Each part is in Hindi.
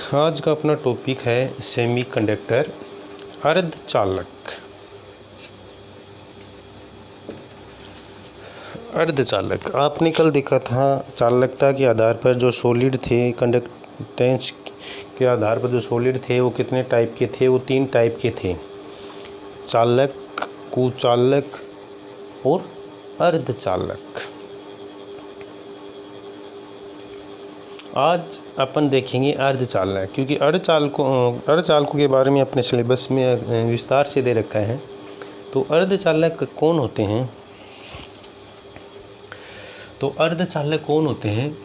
आज का अपना टॉपिक है सेमीकंडक्टर अर्धचालक। अर्धचालक आपने कल देखा था। चालकता के आधार पर जो सॉलिड थे, कंडक्टेंस के आधार पर जो सॉलिड थे वो कितने टाइप के थे? वो 3 टाइप के थे, चालक, कुचालक और अर्धचालक। आज अपन देखेंगे अर्धचालक, क्योंकि अर्धचालकों के बारे में अपने सिलेबस में विस्तार से दे रखा है। तो अर्धचालक कौन होते हैं?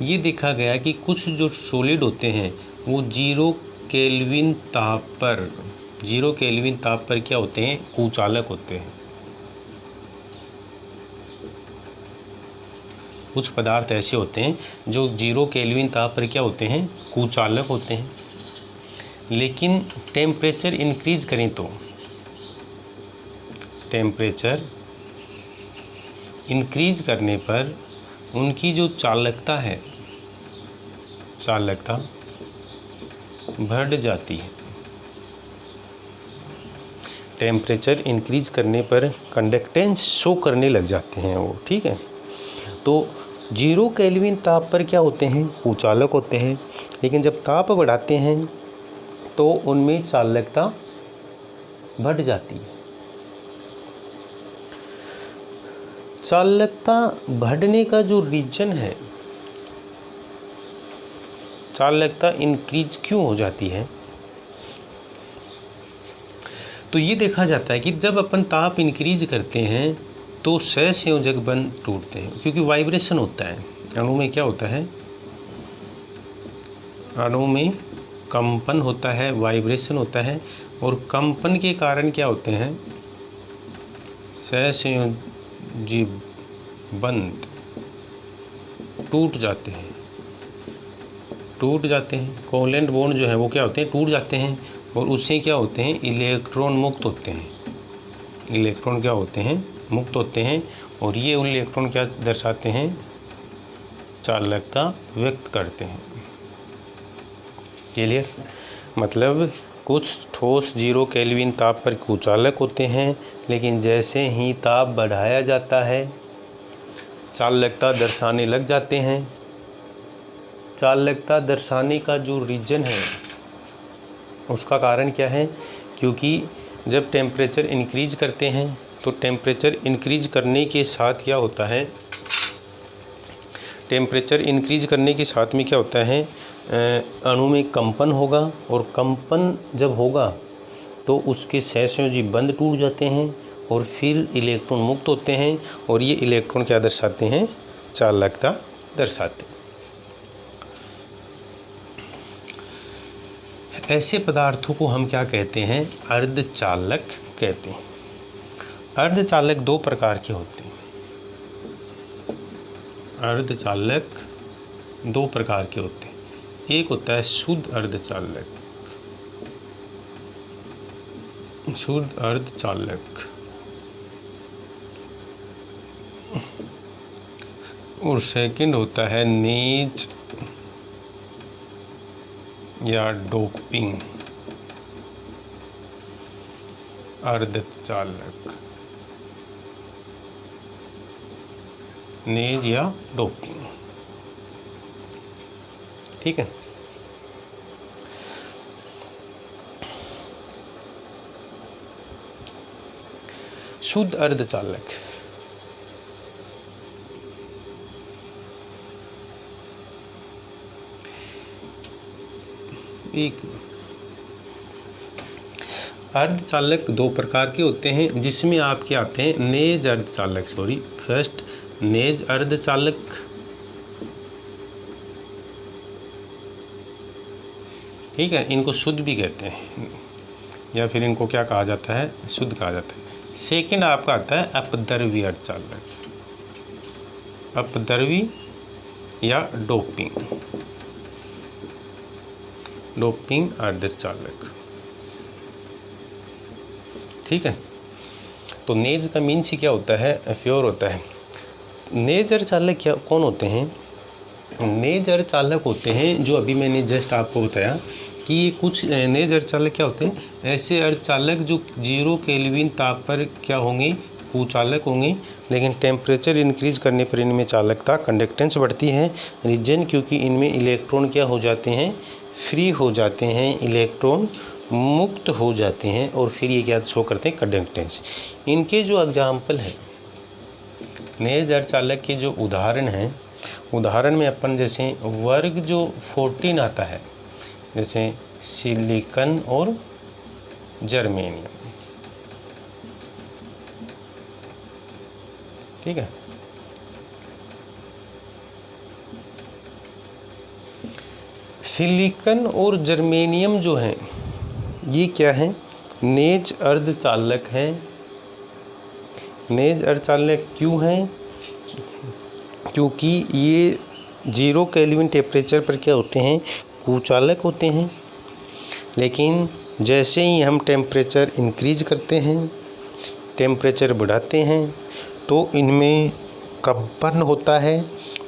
ये देखा गया कि कुछ जो सॉलिड होते हैं वो 0 केल्विन ताप पर क्या होते हैं? कुचालक होते हैं। कुछ पदार्थ ऐसे होते हैं जो 0 केल्विन ताप पर क्या होते हैं? कुचालक होते हैं। लेकिन टेम्परेचर इंक्रीज करें तो टेम्परेचर इंक्रीज करने पर उनकी जो चालकता बढ़ जाती है। टेम्परेचर इंक्रीज करने पर कंडक्टेंस शो करने लग जाते हैं वो, ठीक है। तो 0 केल्विन ताप पर क्या होते हैं? कुचालक होते हैं। लेकिन जब ताप बढ़ाते हैं तो उनमें चालकता बढ़ जाती है। चालकता बढ़ने का जो रीजन है, चालकता इंक्रीज क्यों हो जाती है? तो ये देखा जाता है कि जब अपन ताप इंक्रीज करते हैं तो सहसंयोजक बंध टूटते हैं, क्योंकि वाइब्रेशन होता है अणु में। क्या होता है? अणु में कंपन होता है, वाइब्रेशन होता है, और कंपन के कारण क्या होते हैं? सहसंयोजी बंध टूट जाते हैं। कोवेलेंट बॉन्ड जो है वो क्या होते हैं? टूट जाते हैं, और उससे क्या होते हैं? इलेक्ट्रॉन मुक्त होते हैं। इलेक्ट्रॉन क्या होते हैं? मुक्त होते हैं, और ये इलेक्ट्रॉन क्या दर्शाते हैं? चालकता व्यक्त करते हैं। क्लियर? मतलब कुछ ठोस 0 केल्विन ताप पर कुचालक होते हैं, लेकिन जैसे ही ताप बढ़ाया जाता है चालकता दर्शाने लग जाते हैं। चालकता दर्शाने का जो रीजन है उसका कारण क्या है? क्योंकि जब टेम्परेचर इंक्रीज करते हैं तो टेम्परेचर इंक्रीज करने के साथ क्या होता है? टेम्परेचर इंक्रीज करने के साथ में क्या होता है? अणु में कंपन होगा, और कंपन जब होगा तो उसके सहसंयोजी बंध टूट जाते हैं, और फिर इलेक्ट्रॉन मुक्त होते हैं, और ये इलेक्ट्रॉन क्या दर्शाते हैं? चालकता दर्शाते हैं। ऐसे पदार्थों को हम क्या कहते हैं? अर्धचालक कहते हैं। अर्धचालक 2 प्रकार के होते हैं। अर्धचालक 2 प्रकार के होते हैं। एक होता है शुद्ध अर्धचालक। और सेकंड होता है नेज या डोपिंग अर्धचालक। नेज या डोपिंग, ठीक है। शुद्ध अर्धचालक अर्धचालक 2 प्रकार के होते हैं, जिसमें आपके आते हैं नेज अर्धचालक। फर्स्ट नेज अर्धचालक, ठीक है। इनको शुद्ध भी कहते हैं, या फिर इनको क्या कहा जाता है? शुद्ध कहा जाता है। सेकंड आपका आता है अपद्रव्य अर्धचालक, अपद्रव्य या डोपिंग अर्धचालक, ठीक है। तो नेज का मीन्स ही क्या होता है? प्योर होता है। नेज अर्धचालक क्या कौन होते हैं? नेज अर्धचालक होते हैं जो अभी मैंने जस्ट आपको बताया कि ये कुछ नेज अर्धचालक क्या होते हैं, ऐसे अर्धचालक जो 0 केल्विन ताप पर क्या होंगे, कुचालक होंगे, लेकिन टेम्परेचर इंक्रीज करने पर इनमें चालकता कंडक्टेंस बढ़ती है। रीजन क्योंकि इनमें इलेक्ट्रॉन क्या हो जाते हैं, फ्री हो जाते हैं, इलेक्ट्रॉन मुक्त हो जाते हैं और फिर ये क्या शो करते हैं, कंडक्टेंस। इनके जो एग्जाम्पल हैं नेज अर्धचालक के जो उदाहरण हैं, उदाहरण में अपन जैसे वर्ग जो 14 आता है, जैसे सिलिकॉन और जर्मेनियम, ठीक है। सिलिकॉन और जर्मेनियम जो हैं ये क्या है, नेज अर्धचालक हैं। नेज अर्धचालक क्यों हैं, क्योंकि ये 0 केल्विन टेम्परेचर पर क्या होते हैं, कुचालक होते हैं। लेकिन जैसे ही हम टेम्परेचर इंक्रीज करते हैं, टेम्परेचर बढ़ाते हैं, तो इनमें कंपन होता है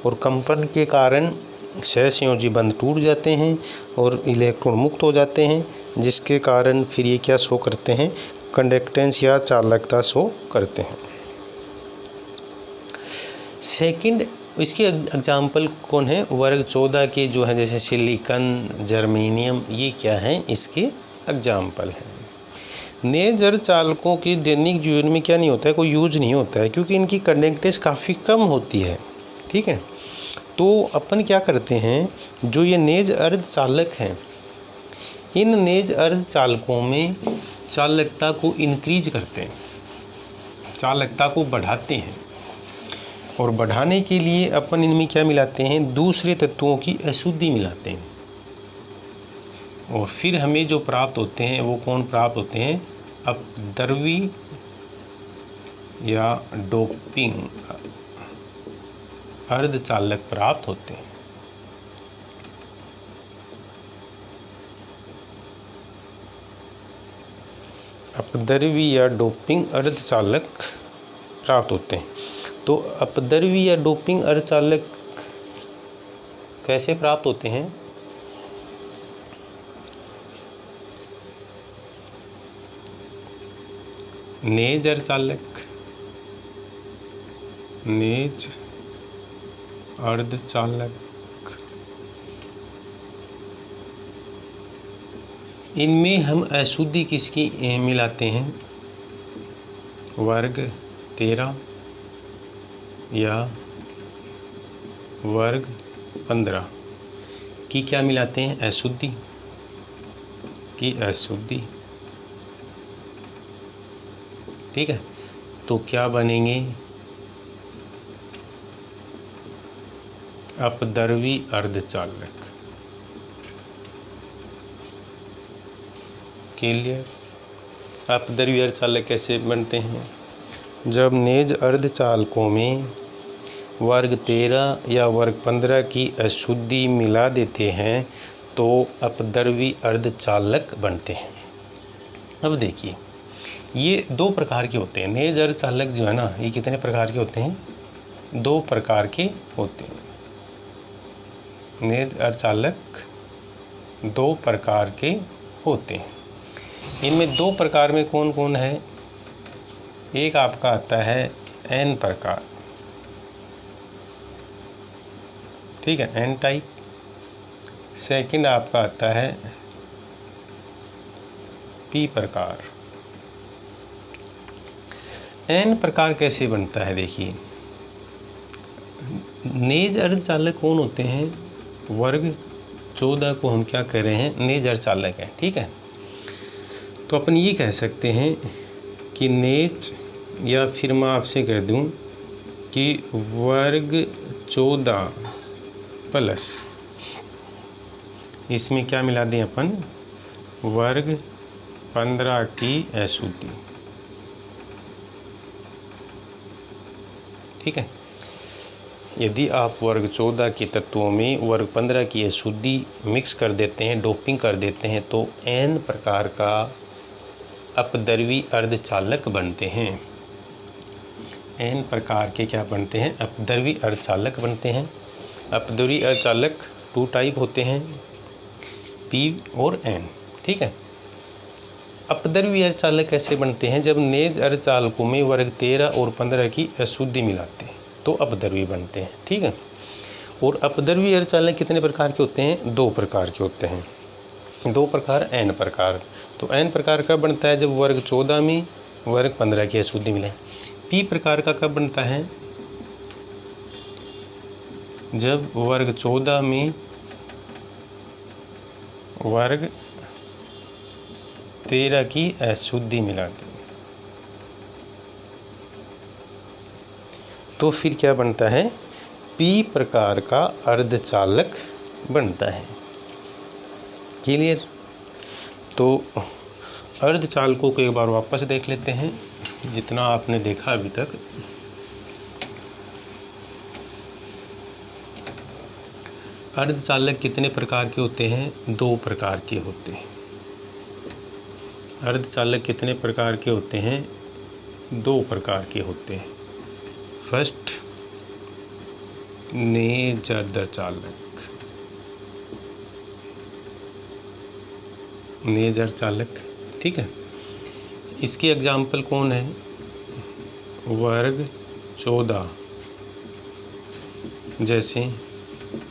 और कंपन के कारण सहसंयोजी बंध टूट जाते हैं और इलेक्ट्रॉन मुक्त हो जाते हैं, जिसके कारण फिर ये क्या शो करते हैं, कंडक्टेंस या चालकता शो करते हैं। सेकंड इसके एग्जाम्पल कौन है, वर्ग 14 के जो है जैसे सिलिकॉन, जर्मेनियम, ये क्या हैं, इसके एग्जाम्पल हैं। नेज अर्धचालकों के दैनिक जीवन में क्या नहीं होता है, कोई यूज नहीं होता है, क्योंकि इनकी कंडक्टेंस काफ़ी कम होती है, ठीक है। तो अपन क्या करते हैं, जो ये नेज अर्धचालक हैं, इन नेज अर्धचालकों में चालकता को इंक्रीज करते हैं, चालकता को बढ़ाते हैं, और बढ़ाने के लिए अपन इनमें क्या मिलाते हैं, दूसरे तत्वों की अशुद्धि मिलाते हैं, और फिर हमें जो प्राप्त होते हैं वो कौन प्राप्त होते हैं, अपद्रव्य या डोपिंग अर्धचालक प्राप्त होते हैं। अपद्रव्य या डोपिंग अर्धचालक प्राप्त होते हैं। तो अपद्रव्य या डोपिंग अर्धचालक कैसे प्राप्त होते हैं, नेज अर्धचालक, नेज अर्धचालक, इनमें हम अशुद्धि किसकी मिलाते हैं, वर्ग 13 या वर्ग 15 की क्या मिलाते हैं, अशुद्धि की अशुद्धि, ठीक है। तो क्या बनेंगे, अपद्रव्य अर्धचालक। क्लियर। अपद्रव्य अर्धचालक कैसे बनते हैं, जब नेज अर्धचालकों में वर्ग 13 या वर्ग 15 की अशुद्धि मिला देते हैं तो अपद्रव्य अर्धचालक बनते हैं। अब देखिए ये 2 प्रकार के होते हैं, नेज अर्धचालक जो है ना, ये कितने प्रकार के होते हैं, 2 प्रकार के होते हैं। नेज अर्धचालक 2 प्रकार के होते हैं। इनमें 2 प्रकार में कौन कौन है, एक आपका आता है एन प्रकार, ठीक है, एन टाइप। सेकंड आपका आता है पी प्रकार। एन प्रकार कैसे बनता है, देखिए नेज अर्धचालक कौन होते हैं, वर्ग 14 को हम क्या कह रहे हैं, नेज अर्धचालक है, ठीक है। तो अपन ये कह सकते हैं कि नेज, या फिर मैं आपसे कह दूं कि वर्ग 14 प्लस इसमें क्या मिला दें अपन, वर्ग 15 की अशुद्धि, ठीक है। यदि आप वर्ग 14 के तत्वों में वर्ग 15 की अशुद्धि मिक्स कर देते हैं, डोपिंग कर देते हैं, तो एन प्रकार का अपद्रव्य अर्धचालक बनते हैं। एन प्रकार के क्या बनते हैं, अपद्रव्य अर्धचालक बनते हैं। अपधर्वी अर्धचालक 2 टाइप होते हैं, P और N, ठीक है। अपधर्वी अर्धचालक कैसे बनते हैं? जब नेज अर्धचालकों में वर्ग 13 और 15 की अशुद्धि मिलाते हैं तो अपधर्वी बनते हैं, ठीक है। और अपधर्वी अर्धचालक कितने प्रकार के होते हैं? 2 प्रकार के होते हैं, 2 प्रकार, N प्रकार। तो N प्रकार कब बनता है? जब वर्ग 14 में वर्ग 15 की अशुद्धि मिले। P प्रकार का कब बनता है? जब वर्ग 14 में वर्ग 13 की अशुद्धि मिलाते हैं। तो फिर क्या बनता है? P प्रकार का अर्धचालक बनता है। क्लियर? तो अर्धचालकों को एक बार वापस देख लेते हैं, जितना आपने देखा अभी तक। अर्धचालक कितने प्रकार के होते हैं? 2 प्रकार के होते हैं। अर्धचालक कितने प्रकार के होते हैं? 2 प्रकार के होते हैं। फर्स्ट, नेज अर्धचालक, नेज अर्धचालक, ठीक है। इसके एग्जाम्पल कौन है? वर्ग 14, जैसे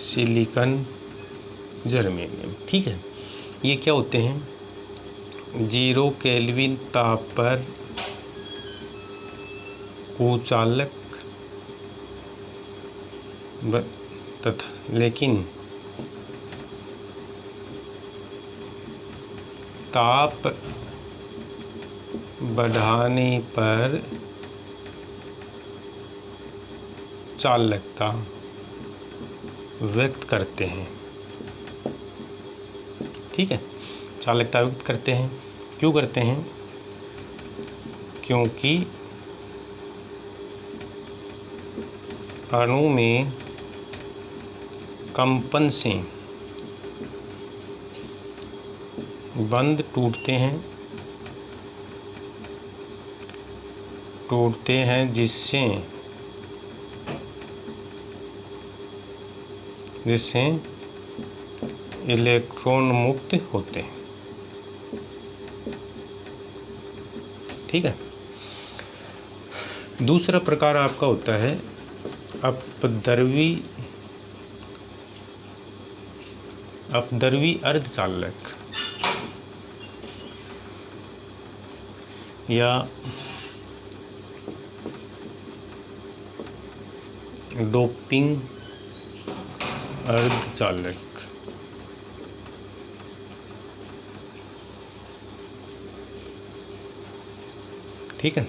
सिलिकॉन, जर्मेनियम, ठीक है। ये क्या होते हैं? 0 केल्विन ताप पर कुचालक तथा लेकिन ताप बढ़ाने पर चालकता व्यक्त करते हैं, ठीक है। चालकता व्यक्त करते हैं, क्यों करते हैं? क्योंकि अणु में कंपन से बंध टूटते हैं जिससे इलेक्ट्रॉन मुक्त होते हैं, ठीक है। दूसरा प्रकार आपका होता है अपधर्वी अर्धचालक या डोपिंग अर्धचालक, ठीक है।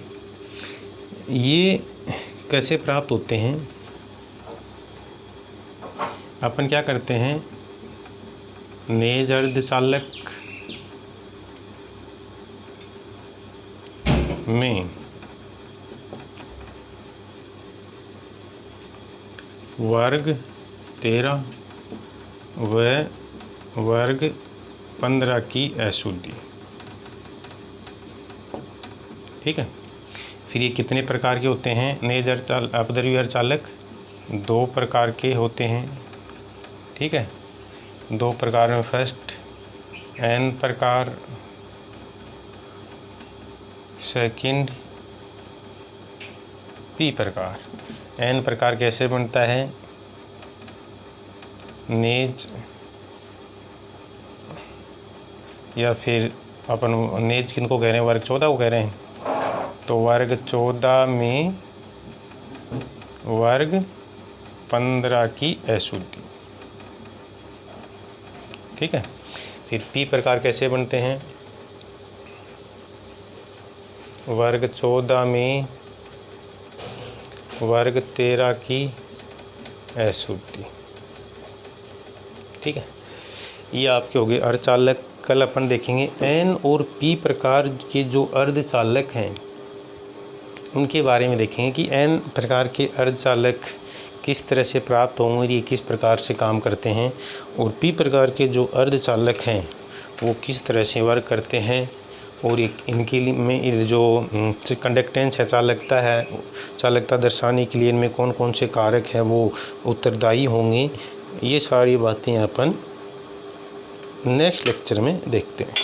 ये कैसे प्राप्त होते हैं? अपन क्या करते हैं? नेज अर्धचालक में वर्ग 13 व वर्ग 15 की अशुद्धि, ठीक है। फिर ये कितने प्रकार के होते हैं? नेज अपधर्वी अर्धचालक 2 प्रकार के होते हैं, ठीक है। 2 प्रकार में फर्स्ट N प्रकार, सेकंड P प्रकार। N प्रकार कैसे बनता है? नेज या फिर अपन नेज किनको कह रहे हैं? वर्ग 14 को कह रहे हैं। तो वर्ग 14 में वर्ग 15 की अशुद्धि, ठीक है। फिर P प्रकार कैसे बनते हैं? वर्ग 14 में वर्ग 13 की अशुद्धि, ठीक है। ये आपके हो गए अर्धचालक। कल अपन देखेंगे N और P प्रकार के जो अर्धचालक हैं उनके बारे में देखेंगे कि N प्रकार के अर्धचालक किस तरह से प्राप्त होंगे, ये किस प्रकार से काम करते हैं, और P प्रकार के जो अर्धचालक हैं वो किस तरह से वर्क करते हैं, और एक इनके लिए में जो कंडक्टेंस है, चालकता दर्शाने के लिए इनमें कौन कौन से कारक हैं वो उत्तरदायी होंगे, ये सारी बातें अपन नेक्स्ट लेक्चर में देखते हैं।